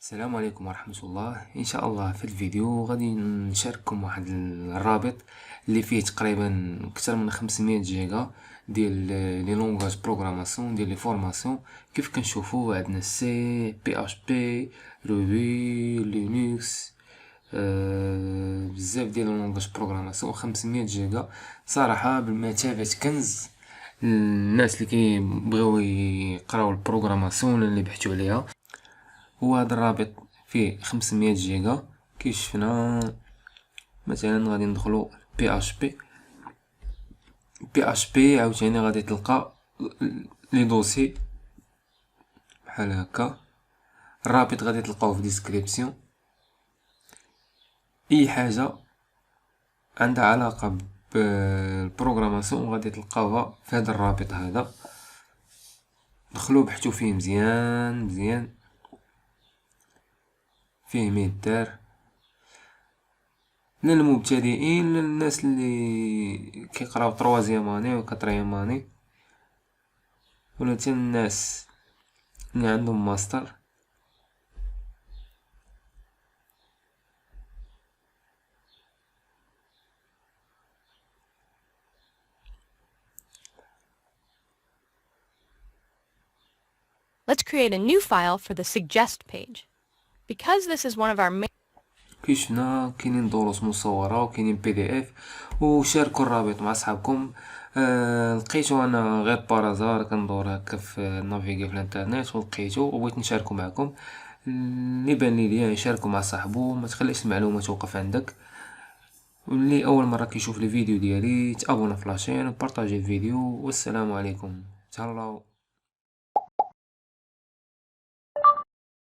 السلام عليكم ورحمة الله. ان شاء الله في الفيديو غادي نشارككم واحد الرابط اللي فيه تقريبا اكثر من 500 جيجا ديال لي لونغاج بروغراماسيون ديال لي فورماسيون. كيف كنشوفوا عندنا سي بي اش بي روبي لينكس، بزاف ديال لونغاج بروغراماسيون 500 جيجا. صراحة بمثابة كنز الناس اللي كيبغيو يقراو البروغراماسيون اللي بحثوا عليها. هو هذا الرابط فيه 500 جيجا. كي شفنا مثلا غادي ندخلو بي اش بي عاوتاني غادي تلقى لي دوسي بحال هكا. الرابط غادي تلقاوه في ديسكريبسيون. اي حاجه عندها علاقه بالبروغراماسيون غادي تلقاوها في هذا الرابط هذا. دخلوا بحثوا فيه مزيان مزيان، فيه ميدار للمبتدئين، للناس اللي كيقراو طروازيام اني و كاتريام اني، ولا حتى الناس اللي عندهم ماستر. Let's create a new file for the suggest page. Because this is one of our main كي شفنا كاينين دروس مصوره وكاينين بي دي اف. وشاركوا الرابط مع صحابكم. لقيتو انا غير بارازار كندور هكا في نافيغي في الانترنت ولقيتو وبغيت نشاركو معكم. اللي بان لي يشاركو مع صاحبو، ما تخليش المعلومه توقف عندك. واللي اول مره كيشوف لي فيديو ديالي تابونا في لاشين وبارطاجي الفيديو. والسلام عليكم، تهلاو.